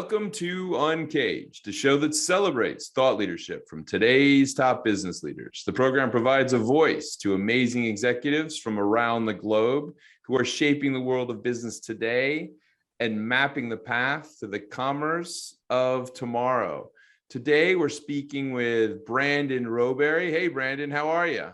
Welcome to UNCAGED, the show that celebrates thought leadership from today's top business leaders. The program provides a voice to amazing executives from around the globe who are shaping the world of business today and mapping the path to the commerce of tomorrow. Today, we're speaking with Brandon Rowberry. Hey, Brandon, how are you?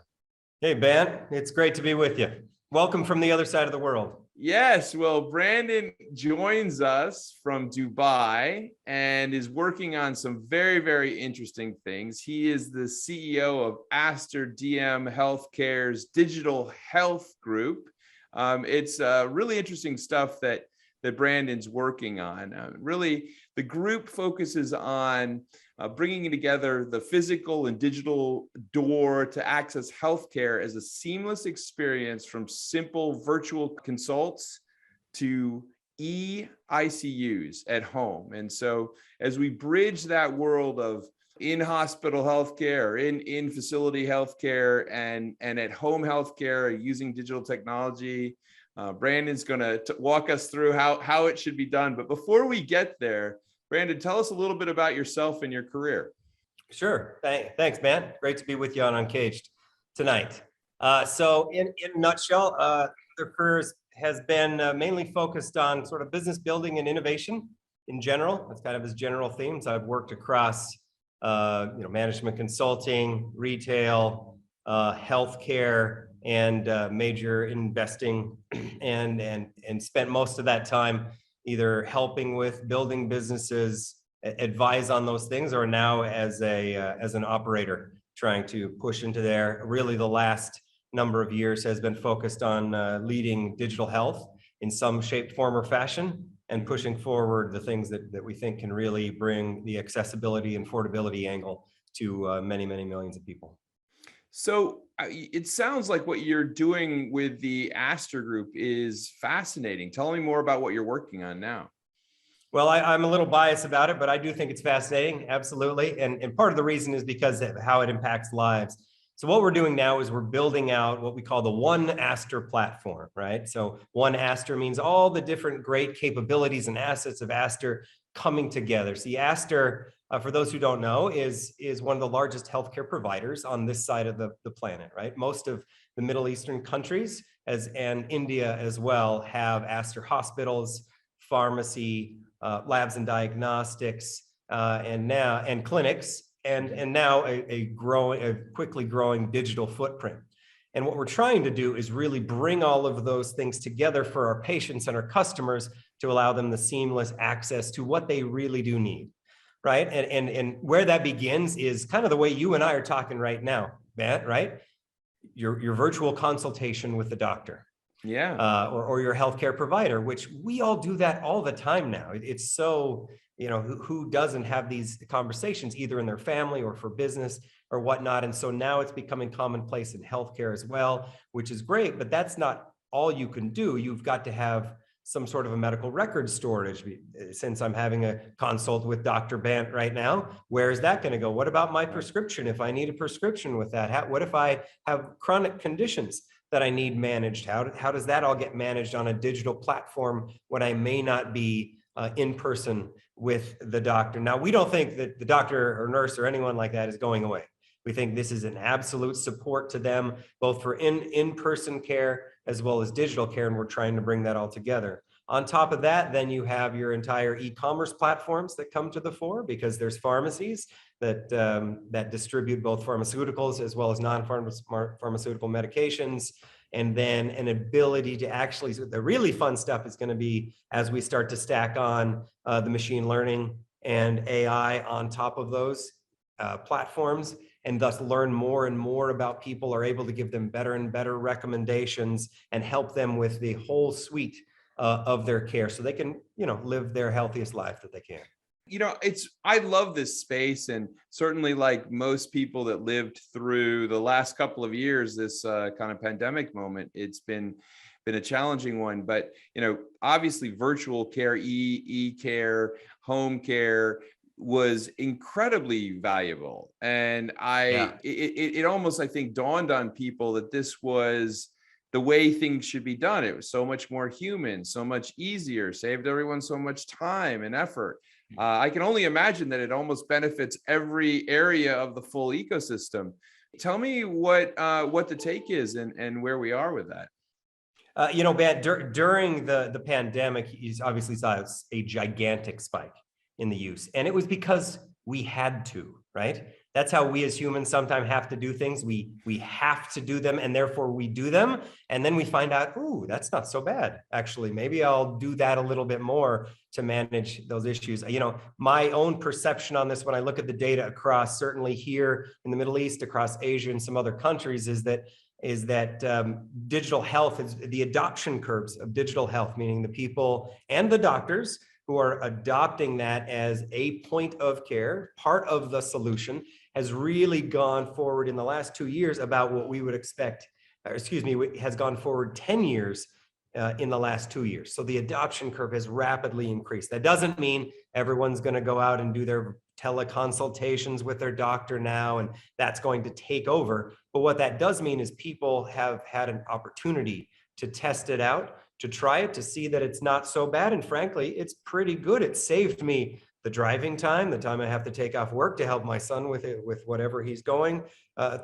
Hey, Ben, it's great to be with you. Welcome from the other side of the world. Yes, well, Brandon joins us from Dubai and is working on some very, very interesting things. He is the CEO of Aster DM Healthcare's digital health group. It's really interesting stuff that Brandon's working on. Really, the group focuses on bringing together the physical and digital door to access healthcare as a seamless experience, from simple virtual consults to e-ICUs at home. And so as we bridge that world of in-hospital healthcare, in facility healthcare, and at home healthcare using digital technology, Brandon's going to walk us through how it should be done. But before we get there, Brandon, tell us a little bit about yourself and your career. Sure. Thanks, man. Great to be with you on UNCAGED tonight. So in a nutshell, their careers has been mainly focused on sort of business building and innovation in general. That's kind of his general themes. I've worked across management consulting, retail, healthcare, and major investing, and spent most of that time either helping with building businesses, advise on those things, or now as an operator trying to push into there. Really, the last number of years has been focused on leading digital health in some shape, form, or fashion, and pushing forward the things that we think can really bring the accessibility and affordability angle to many, many millions of people. So it sounds like what you're doing with the Aster Group is fascinating. Tell me more about what you're working on now. Well, I'm a little biased about it, but I do think it's fascinating, absolutely. And part of the reason is because of how it impacts lives. So what we're doing now is we're building out what we call the One Aster platform, right? So One Aster means all the different great capabilities and assets of Aster coming together. See, Aster, for those who don't know, is one of the largest healthcare providers on this side of the planet, right? Most of the Middle Eastern countries and India as well have Aster hospitals, pharmacy, labs and diagnostics, and clinics, and now a quickly growing digital footprint. And what we're trying to do is really bring all of those things together for our patients and our customers to allow them the seamless access to what they really do need, right? And where that begins is kind of the way you and I are talking right now, Matt, right? Your virtual consultation with the doctor. Yeah. Or your healthcare provider, which we all do that all the time now. It's so, who doesn't have these conversations either in their family or for business or whatnot. And so now it's becoming commonplace in healthcare as well, which is great, but that's not all you can do. You've got to have some sort of a medical record storage. Since I'm having a consult with Dr. Bant right now, where is that going to go? What about my prescription? If I need a prescription with that, what if I have chronic conditions that I need managed? How does that all get managed on a digital platform when I may not be in person with the doctor? Now, we don't think that the doctor or nurse or anyone like that is going away. We think this is an absolute support to them, both for in-person care as well as digital care, and we're trying to bring that all together. On top of that, then you have your entire e-commerce platforms that come to the fore, because there's pharmacies that distribute both pharmaceuticals as well as non-pharmaceutical medications. And then an ability to actually, the really fun stuff is going to be as we start to stack on the machine learning and AI on top of those platforms, and thus learn more and more about people, are able to give them better and better recommendations and help them with the whole suite of their care, so they can, live their healthiest life that they can. I love this space, and certainly, like most people that lived through the last couple of years, this kind of pandemic moment, it's been a challenging one. But obviously, virtual care, e-care, home care was incredibly valuable, and it almost, I think, dawned on people that this was the way things should be done. It was so much more human, so much easier, saved everyone so much time and effort. I can only imagine that it almost benefits every area of the full ecosystem. Tell me what the take is and where we are with that. Ben, during the pandemic, you obviously saw a gigantic spike in the use. And it was because we had to, right? That's how we as humans sometimes have to do things. We have to do them, and therefore we do them. And then we find out, ooh, that's not so bad. Actually, maybe I'll do that a little bit more to manage those issues. My own perception on this, when I look at the data across, certainly here in the Middle East, across Asia and some other countries, is that digital health is the adoption curves of digital health, meaning the people and the doctors who are adopting that as a point of care, part of the solution, has really gone forward in the last 2 years about what we would expect, has gone forward 10 years in the last 2 years. So the adoption curve has rapidly increased. That doesn't mean everyone's going to go out and do their teleconsultations with their doctor now, and that's going to take over. But what that does mean is people have had an opportunity to test it out, to try it, to see that it's not so bad. And frankly, it's pretty good. It saved me the driving time, the time I have to take off work to help my son with whatever he's going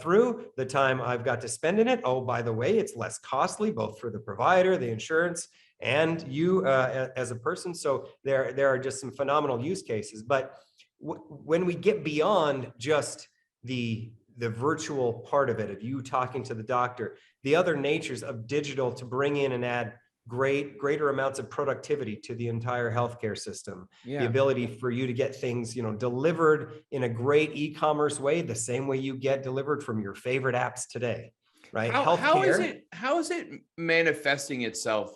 through, the time I've got to spend in it. Oh, by the way, it's less costly, both for the provider, the insurance, and you as a person. So there are just some phenomenal use cases. But when we get beyond just the virtual part of it, of you talking to the doctor, the other natures of digital to bring in and add greater amounts of productivity to the entire healthcare system, the ability for you to get things, delivered in a great e-commerce way, the same way you get delivered from your favorite apps today, right? How is it manifesting itself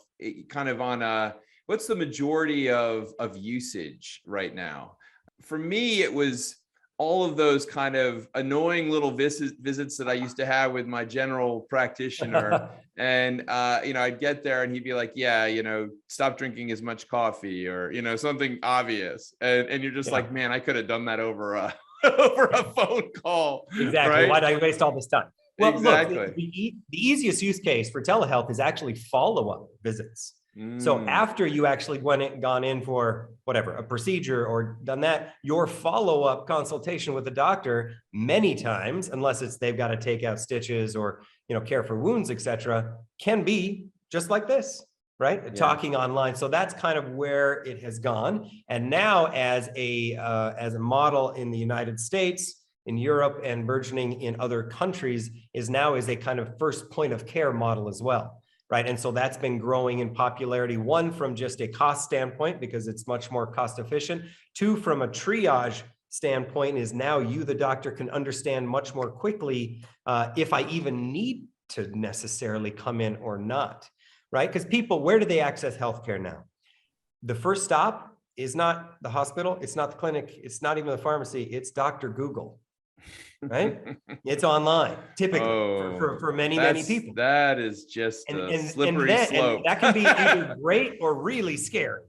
kind of on what's the majority of usage right now? For me, it was all of those kind of annoying little visits that I used to have with my general practitioner. And, I'd get there and he'd be like, stop drinking as much coffee, or, something obvious. And you're just like, man, I could have done that over a phone call. Exactly. Right? Why did I waste all this time? Well, exactly. Look, the easiest use case for telehealth is actually follow-up visits. So after you actually gone in for whatever, a procedure or done that, your follow-up consultation with the doctor, many times, unless they've got to take out stitches or, care for wounds, etc., can be just like this, right? Yeah. Talking online. So that's kind of where it has gone. And now as a model in the United States, in Europe, and burgeoning in other countries, is a kind of first point of care model as well. Right. And so that's been growing in popularity, one, from just a cost standpoint, because it's much more cost efficient. Two, from a triage standpoint, is now you, the doctor, can understand much more quickly if I even need to necessarily come in or not. Right. Because people, where do they access healthcare now? The first stop is not the hospital. It's not the clinic. It's not even the pharmacy. It's Dr. Google. Right? It's online, typically, for many people. That is just a slippery slope. And that can be either great or really scary,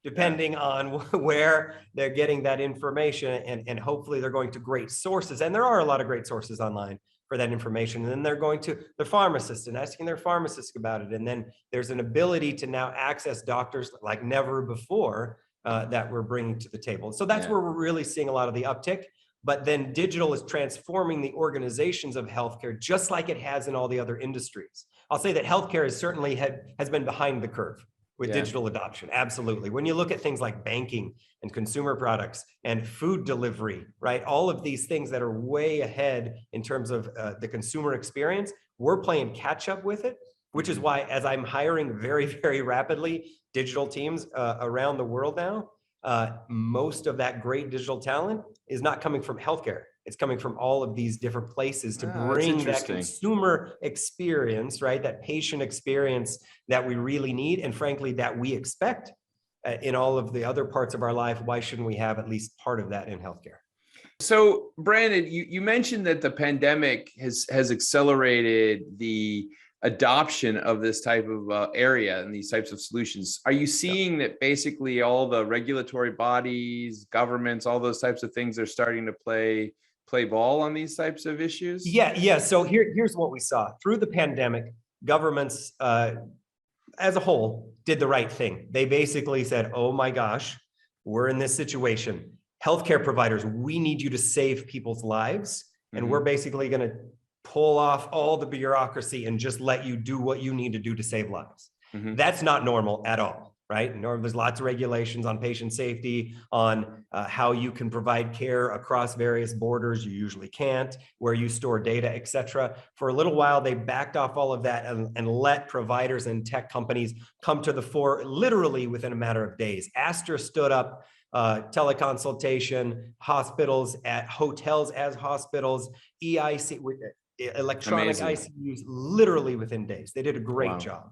depending on where they're getting that information. And hopefully they're going to great sources. And there are a lot of great sources online for that information. And then they're going to the pharmacist and asking their pharmacist about it. And then there's an ability to now access doctors like never before that we're bringing to the table. So that's where we're really seeing a lot of the uptick. But then digital is transforming the organizations of healthcare, just like it has in all the other industries. I'll say that healthcare has certainly has been behind the curve with digital adoption. Absolutely. When you look at things like banking and consumer products and food delivery, right? All of these things that are way ahead in terms of the consumer experience, we're playing catch up with it, which is why, as I'm hiring very, very rapidly digital teams around the world now, most of that great digital talent is not coming from healthcare. It's coming from all of these different places to bring that consumer experience, right? That patient experience that we really need, and frankly, that we expect in all of the other parts of our life. Why shouldn't we have at least part of that in healthcare? So, Brandon, you mentioned that the pandemic has accelerated the adoption of this type of area and these types of solutions. Are you seeing that basically all the regulatory bodies, governments, all those types of things are starting to play ball on these types of issues? Yeah. So here's what we saw. Through the pandemic, governments as a whole did the right thing. They basically said, oh my gosh, we're in this situation. Healthcare providers, we need you to save people's lives. And we're basically going to pull off all the bureaucracy and just let you do what you need to do to save lives. That's not normal at all, right? There's lots of regulations on patient safety, on how you can provide care across various borders. You usually can't, where you store data, et cetera. For a little while, they backed off all of that and let providers and tech companies come to the fore literally within a matter of days. Aster stood up teleconsultation, hospitals at hotels as hospitals, electronic ICUs, literally within days. They did a great job.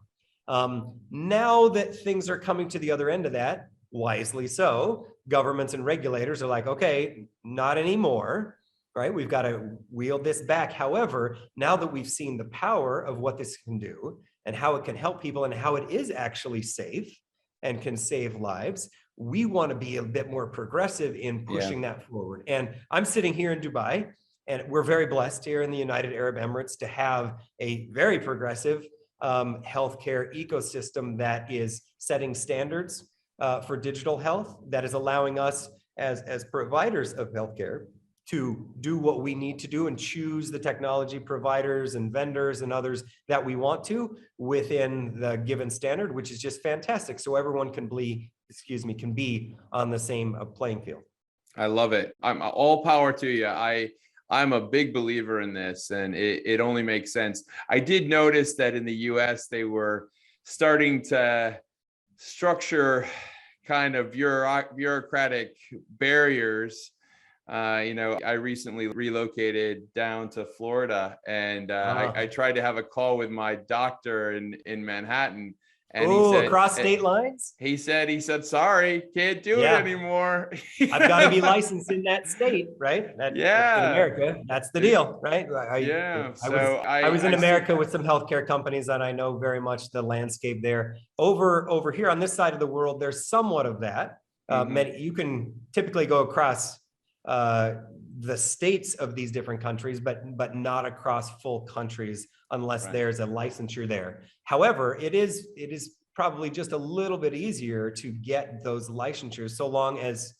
Now that things are coming to the other end of that, wisely so, governments and regulators are like, okay, not anymore, right? We've got to wheel this back. However, now that we've seen the power of what this can do and how it can help people and how it is actually safe and can save lives, we want to be a bit more progressive in pushing that forward. And I'm sitting here in Dubai, and we're very blessed here in the United Arab Emirates to have a very progressive healthcare ecosystem that is setting standards for digital health, that is allowing us as providers of healthcare to do what we need to do and choose the technology providers and vendors and others that we want to within the given standard, which is just fantastic. So everyone can be on the same playing field. I love it. I'm all power to you. I'm a big believer in this, and it only makes sense. I did notice that in the US, they were starting to structure kind of bureaucratic barriers. I recently relocated down to Florida, and I tried to have a call with my doctor in Manhattan. And he said, across state lines? He said, sorry, can't do it anymore. I've got to be licensed in that state, right? That's in America, that's the deal, right? I was in America with some healthcare companies, and I know very much the landscape there. Over here on this side of the world, there's somewhat of that. You can typically go across the states of these different countries, but not across full countries unless there's a licensure there. However, it is probably just a little bit easier to get those licensures, so long as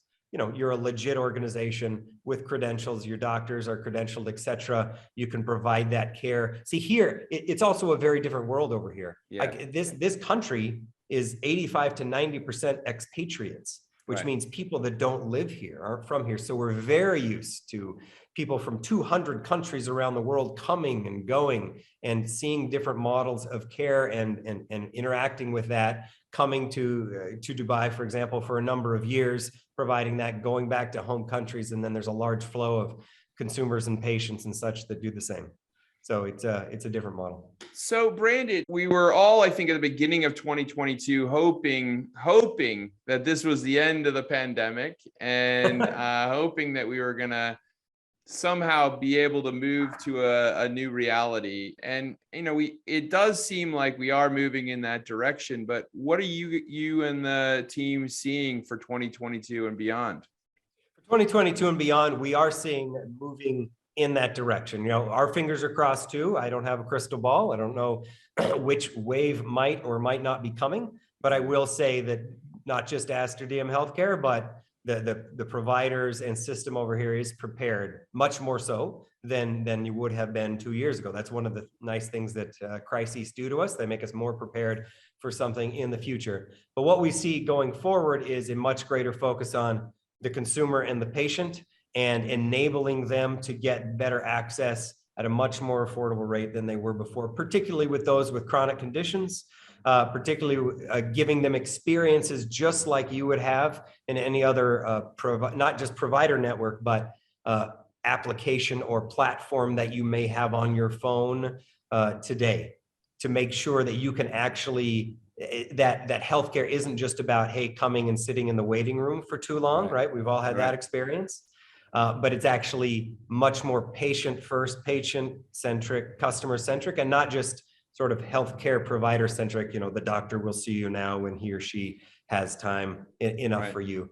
you're a legit organization with credentials, your doctors are credentialed, etc. You can provide that care. See, here it's also a very different world over here. Like this country is 85 to 90% expatriates, which means people that don't live here, aren't from here. So we're very used to people from 200 countries around the world coming and going and seeing different models of care and interacting with that, coming to Dubai, for example, for a number of years, providing that, going back to home countries. And then there's a large flow of consumers and patients and such that do the same. So it's a different model. So Brandon, we were all, I think, at the beginning of 2022, hoping that this was the end of the pandemic, and hoping that we were going to somehow be able to move to a new reality. And, it does seem like we are moving in that direction, but what are you and the team seeing for 2022 and beyond? For 2022 and beyond, we are seeing moving in that direction. Our fingers are crossed too. I don't have a crystal ball. I don't know which wave might or might not be coming, but I will say that not just Aster DM Healthcare, but the providers and system over here is prepared, much more so than you would have been 2 years ago. That's one of the nice things that crises do to us. They make us more prepared for something in the future. But what we see going forward is a much greater focus on the consumer and the patient, and enabling them to get better access at a much more affordable rate than they were before, particularly with those with chronic conditions, particularly giving them experiences just like you would have in any other, not just provider network, but application or platform that you may have on your phone today, to make sure that you can actually, that healthcare isn't just about, hey, coming and sitting in the waiting room for too long, right? We've all had that experience. But it's actually much more patient first, patient-centric, customer-centric, and not just sort of healthcare provider-centric. The doctor will see you now when he or she has time enough for you.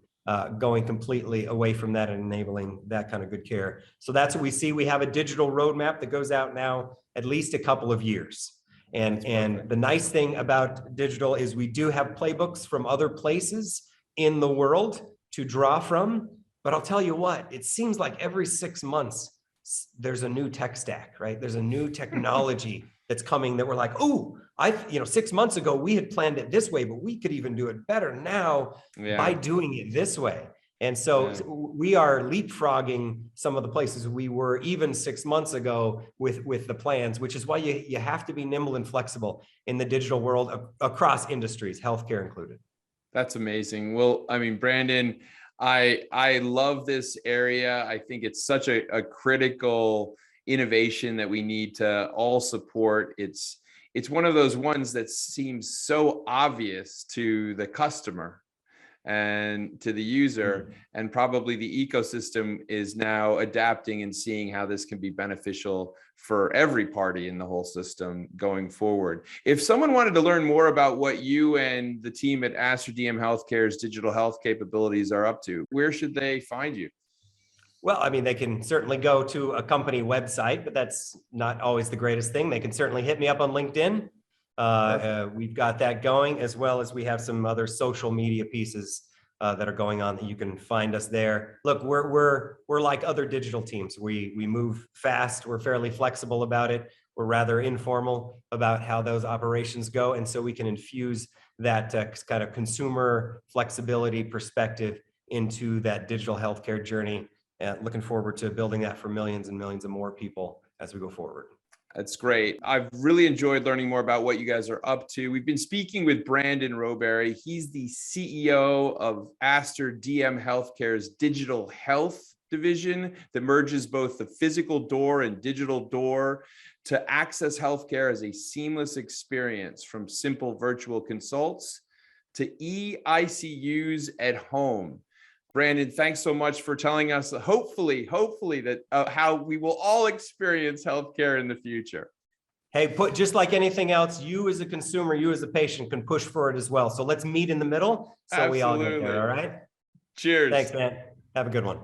Going completely away from that and enabling that kind of good care. So that's what we see. We have a digital roadmap that goes out now at least a couple of years. And the nice thing about digital is we do have playbooks from other places in the world to draw from. But I'll tell you what, it seems like every 6 months, there's a new tech stack, right? There's a new technology that's coming that we're like, oh, 6 months ago, we had planned it this way, but we could even do it better now by doing it this way. And so we are leapfrogging some of the places we were even 6 months ago with the plans, which is why you have to be nimble and flexible in the digital world across industries, healthcare included. That's amazing. Well, I mean, Brandon, I love this area. I think it's such a critical innovation that we need to all support. It's one of those ones that seems so obvious to the customer and to the user, and probably the ecosystem is now adapting and seeing how this can be beneficial for every party in the whole system going forward. If someone wanted to learn more about what you and the team at Aster DM Healthcare's digital health capabilities are up to, where should they find you? Well, I mean, they can certainly go to a company website, but that's not always the greatest thing. They can certainly hit me up on LinkedIn. We've got that going, as well as we have some other social media pieces that are going on that you can find us there. Look, we're like other digital teams. We move fast. We're fairly flexible about it. We're rather informal about how those operations go, and so we can infuse that kind of consumer flexibility perspective into that digital healthcare journey. Looking forward to building that for millions and millions of more people as we go forward. That's great. I've really enjoyed learning more about what you guys are up to. We've been speaking with Brandon Rowberry. He's the CEO of Aster DM Healthcare's digital health division that merges both the physical door and digital door to access healthcare as a seamless experience, from simple virtual consults to e-ICUs at home. Brandon, thanks so much for telling us, hopefully that how we will all experience healthcare in the future. Hey, just like anything else, you as a consumer, you as a patient can push for it as well. So let's meet in the middle so we all get there, all right? Cheers. Thanks, man. Have a good one.